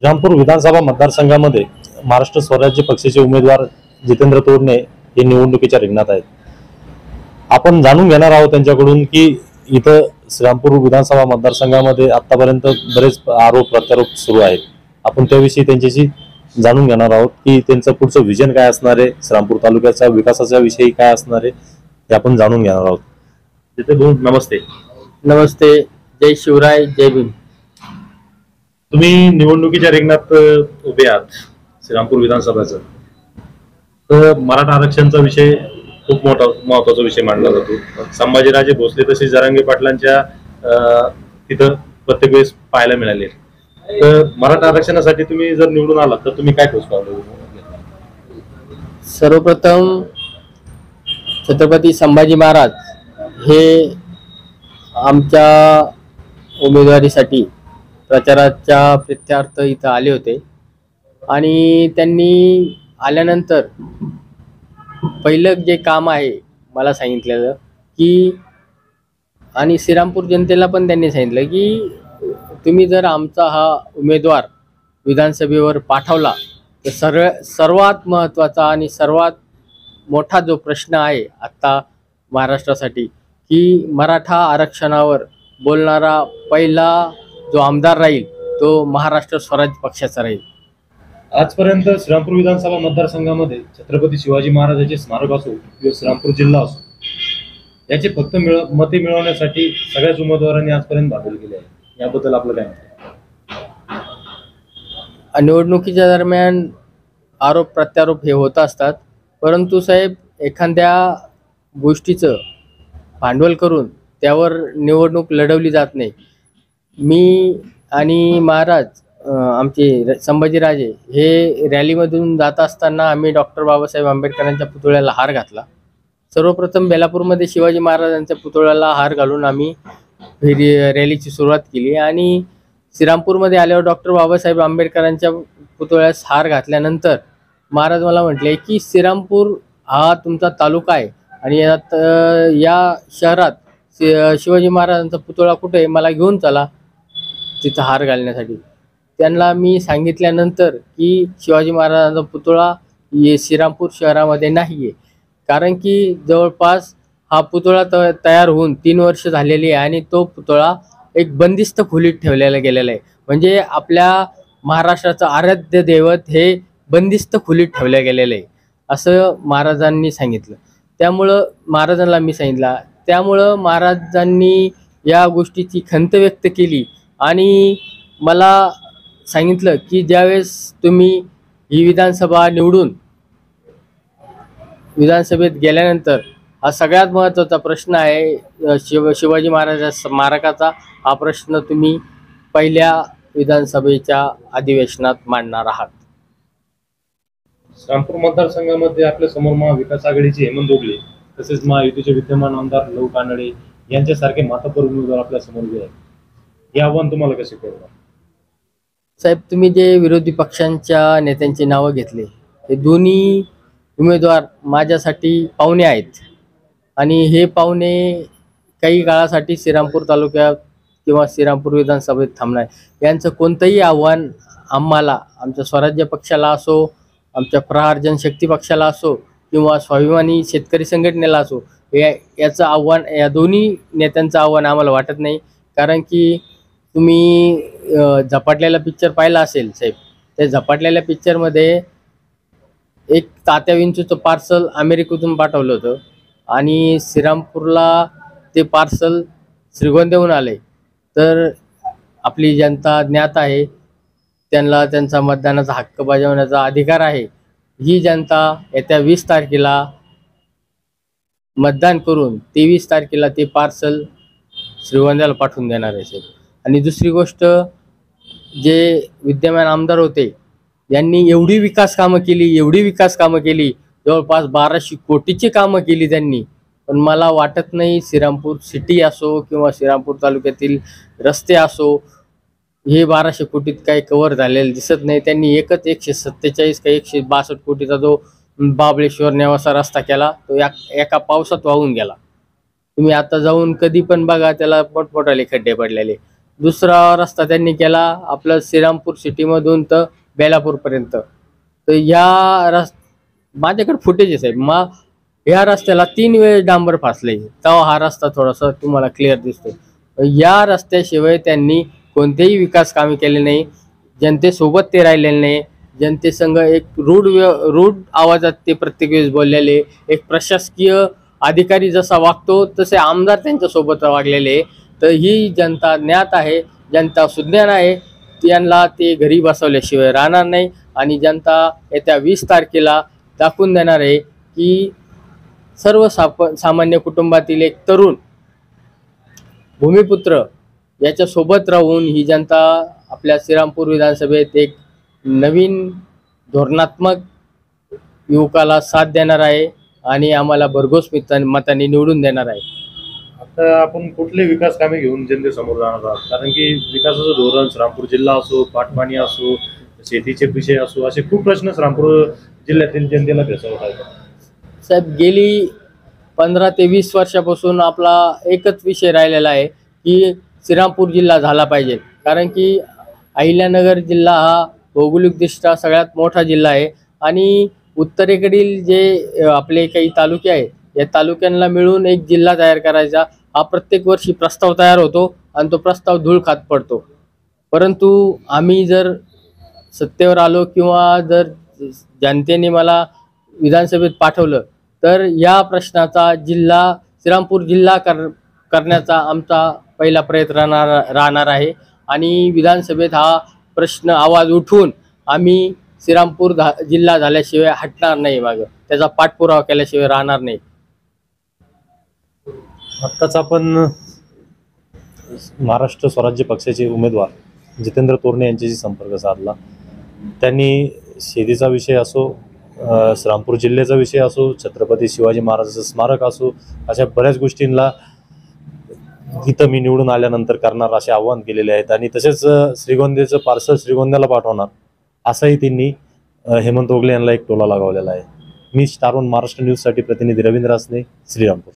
श्रीरामपूर विधानसभा मतदारसंघामध्ये महाराष्ट्र स्वराज्य पक्षाचे उमेदवार जितेंद्र तोडणे हे निवडणुकीच्या रिंगणात आहेत। आपण जाणून घेणार आहोत त्यांच्याकडून की इथं श्रीरामपूर विधानसभा मतदारसंघामध्ये आतापर्यंत बरेच आरोप प्रत्यारोप सुरू आहेत। आपण त्याविषयी त्यांच्याशी जाणून घेणार आहोत की त्यांचं पुढचं विजन काय असणार आहे, श्रीरामपूर तालुक्याच्या विकासाच्या विषयी काय असणार आहे हे आपण जाणून घेणार आहोत। जिते भाऊ नमस्ते। नमस्ते, जय शिवराय, जय भीम। तुम्ही निवडणुकीच्या रिंगणात उभे आहात श्रीरामपूर विधानसभेचा, तर मराठा आरक्षणचा विषय खूप महत्वाचा विषय मानला जातो। संभाजीराजे भोसले तसेच जरांगे पाटलांच्या तिथं प्रत्येक वेळेस पाहायला मिळाले। तर मराठा आरक्षणासाठी तुम्ही जर निवडून आलात तर तुम्ही काय ठोस पावलं? सर्वप्रथम छत्रपती संभाजी महाराज हे आमच्या उमेदवारीसाठी प्रचाराच्या प्रित्यार्थ इथं आले होते आणि त्यांनी आल्यानंतर पहिलं जे काम आहे मला सांगितलेलं की, आणि श्रीरामपूर जनतेला पण त्यांनी सांगितलं की तुम्ही जर आमचा हा उमेदवार विधानसभेवर पाठवला तर सर्वात महत्त्वाचा आणि सर्वात मोठा जो प्रश्न आहे आत्ता महाराष्ट्रासाठी की मराठा आरक्षणावर बोलणारा पहिला जो आमदार राहील तो महाराष्ट्र स्वराज्य पक्षाचा राहील। आजपर्यंत श्रीरामपूर विधानसभा मतदारसंघामध्ये छत्रपती शिवाजी महाराजांचे स्मारक असो किंवा श्रीरामपूर जिल्हा असो, याचे फक्त मते मिळवण्यासाठी सगळ्याच उमेदवारांनी आजपर्यंत भांडवल केले आहे। याबद्दल आपलं काय मत आहे? निवडणुकीच्या दरम्यान आरोप प्रत्यारोप हे होत असतात, परंतु साहेब एखाद्या गोष्टीचं भांडवल करून त्यावर निवडणूक लढवली जात नाही। मी आणि महाराज आमचे संभाजीराजे हे रॅलीमधून जात असताना आम्ही डॉक्टर बाबासाहेब आंबेडकरांच्या पुतळ्याला हार घातला। सर्वप्रथम बेलापूरमध्ये शिवाजी महाराजांच्या पुतळ्याला हार घालून आम्ही रॅलीची सुरुवात केली आणि श्रीरामपूरमध्ये आल्यावर डॉक्टर बाबासाहेब आंबेडकरांच्या पुतळ्यास हार घातल्यानंतर महाराज मला म्हटले की श्रीरामपूर हा तुमचा तालुका आहे आणि या शहरात शिवाजी महाराजांचा पुतळा कुठे आहे, मला घेऊन चला तिथं हार घालण्यासाठी। त्यांना मी सांगितल्यानंतर की शिवाजी महाराजांचा पुतळा श्रीरामपूर शहरामध्ये नाही आहे, कारण की जवळपास हा पुतळा तयार होऊन 3 वर्ष झालेली आहे आणि तो पुतळा एक बंदिस्त खोलीत ठेवलेला गेलेला आहे। म्हणजे आपल्या महाराष्ट्राचं आराध्य दैवत हे बंदिस्त खोलीत ठेवलं गेलेलं आहे असं महाराजांनी सांगितलं। त्यामुळं महाराजांना मी सांगितलं, त्यामुळं महाराजांनी या गोष्टीची खंत व्यक्त केली आणि मला सांगितलं की ज्यावेळेस तुम्ही ही विधानसभा निवडून विधानसभेत गेल्यानंतर हा सगळ्यात महत्त्वाचा प्रश्न आहे शिवाजी महाराजांच्या स्मारकाचा, हा प्रश्न तुम्ही पहिल्या विधानसभेच्या अधिवेशनात मांडणार आहात। श्रीरामपूर मतदारसंघामध्ये आपल्या समोर महाविकास आघाडीचे हेमंत दोगले तसेच महायुतीचे विद्यमान आमदार लहू कानडे यांच्यासारखे मातब्बर उमेदवार आपल्या समोर उभे आहेत। हे आव्हान तुम्हाला कसे कळणार? साहेब, तुम्ही जे विरोधी पक्षांच्या नेत्यांची नावं घेतले हे दोन्ही उमेदवार माझ्यासाठी पाहुणे आहेत आणि हे पाहुणे काही काळासाठी श्रीरामपूर तालुक्यात किंवा श्रीरामपूर विधानसभेत थांबणार। यांचं कोणतंही आव्हान आम्हाला, आमच्या स्वराज्य पक्षाला असो, आमच्या प्रहार जनशक्ती पक्षाला असो किंवा स्वाभिमानी शेतकरी संघटनेला असो, याचं आव्हान, या दोन्ही नेत्यांचं आव्हान आम्हाला वाटत नाही। कारण की तुम्ही झपाटलेला पिक्चर पाहिला असेल साहेब, त्या झपाटलेल्या पिक्चरमध्ये एक तात्या विंचूचं पार्सल अमेरिकेतून पाठवलं होतं आणि श्रीरामपूरला ते पार्सल श्रीगोंद्याहून आले। तर आपली जनता ज्ञात आहे, त्यांना त्यांचा मतदानाचा हक्क बजावण्याचा अधिकार आहे। ही जनता येत्या 20 तारखेला मतदान करून 23 तारखेला ते पार्सल श्रीगोंद्याला पाठवून देणार आहे साहेब। आणि दुसरी गोष्ट, जे विद्यमान आमदार होते यांनी एवढी विकास कामं केली, जवळपास 1200 कोटीची कामं केली त्यांनी, पण मला वाटत नाही श्रीरामपूर सिटी असो किंवा श्रीरामपूर तालुक्यातील रस्ते असो हे 1200 कोटीत काही कव्हर झालेलं दिसत नाही। त्यांनी एकच 147 का 162 कोटीचा जो बाबळेश्वर नेवासा रस्ता केला, तो एका पावसात वाहून गेला। तुम्ही आता जाऊन कधी पण बघा, त्याला मोठमोठाले खड्डे पडलेले। दुसरा रस्ता त्यांनी केला आपलं श्रीरामपूर सिटीमधून तर बेलापूरपर्यंत. तर माझ्याकडे फुटेज आहे साहेब. ह्या रस्त्याला 3 वेळेस डांबर फासले, तेव्हा हा रस्ता थोडासा तुम्हाला क्लिअर दिसतो. या रस्त्याशिवाय त्यांनी कोणतेही विकास कामे केले नाही. जनतेसोबत ते राहिलेले नाही. जनतेसंग एक रूढ आवाजात ते प्रत्येक वेळेस बोललेले. एक प्रशासकीय अधिकारी जसा वागतो तसे आमदार त्यांच्यासोबत वागलेले. तर ही जनता ज्ञात आहे, जनता सुज्ञान आहे. त्यांना ते घरी बसवल्याशिवाय राहणार नाही. आणि जनता येत्या 20 तारखेला दाखवून देणार आहे की सामान्य कुटुंबातील एक तरुण भूमिपुत्र याच्यासोबत राहून ही जनता आपल्या श्रीरामपूर विधानसभेत एक नवीन धोरणात्मक युवकाला साथ देणार आहे आणि आम्हाला भरघोस मतांनी निवडून देणार आहे. आता आपण कुठले विकास कामे घेऊन जनतेसमोर जाणार आहात? कारण की विकासाचं धोरण श्रीरामपूर जिल्हा असो, पाटपाणी असो, शेतीचे विषय असो, असे खूप प्रश्न श्रीरामपूर जिल्ह्यातील जनतेला भेडसावत आहेत. साहेब, गेली 15 ते 20 वर्षापासून आपला एकच विषय राहिलेला आहे की श्रीरामपूर जिल्हा झाला पाहिजे. कारण की अहिल्यानगर जिल्हा हा भौगोलिकदृष्ट्या सगळ्यात मोठा जिल्हा आहे आणि उत्तरेकडील जे आपले काही तालुके आहेत या तालुक्यांना मिळून एक जिल्हा तयार करायचा हा प्रत्येक वर्षी प्रस्ताव तयार होतो आणि तो प्रस्ताव धूळ खात पडतो. परंतु आम्ही जर सत्तेवर आलो किंवा जर जनतेने मला विधानसभेत पाठवलं तर या प्रश्नाचा श्रीरामपूर जिल्हा करण्याचा आमचा पहिला प्रयत्न राहणार आहे. आणि विधानसभेत हा प्रश्न आवाज उठवून आम्ही श्रीरामपूर जिल्हा झाल्याशिवाय हटणार नाही, मागं त्याचा पाठपुरावा केल्याशिवाय राहणार नाही. आत्ताच आपण महाराष्ट्र स्वराज्य पक्षाचे उमेदवार जितेंद्र तोरणे यांच्याशी संपर्क साधला. त्यांनी शेतीचा विषय असो, श्रीरामपूर जिल्ह्याचा विषय असो, छत्रपती शिवाजी महाराजांचं स्मारक असो, अशा बऱ्याच गोष्टींना इथं मी निवडून आल्यानंतर करणार असे आव्हान केलेले आहेत. आणि तसेच श्रीगोंद्याचं पार्सल श्रीगोंद्याला पाठवणार असंही त्यांनी हेमंत ओगले यांना एक टोला लगावलेला आहे. मी स्टार वन महाराष्ट्र न्यूजसाठी प्रतिनिधी रवींद्र असणे, श्रीरामपूर.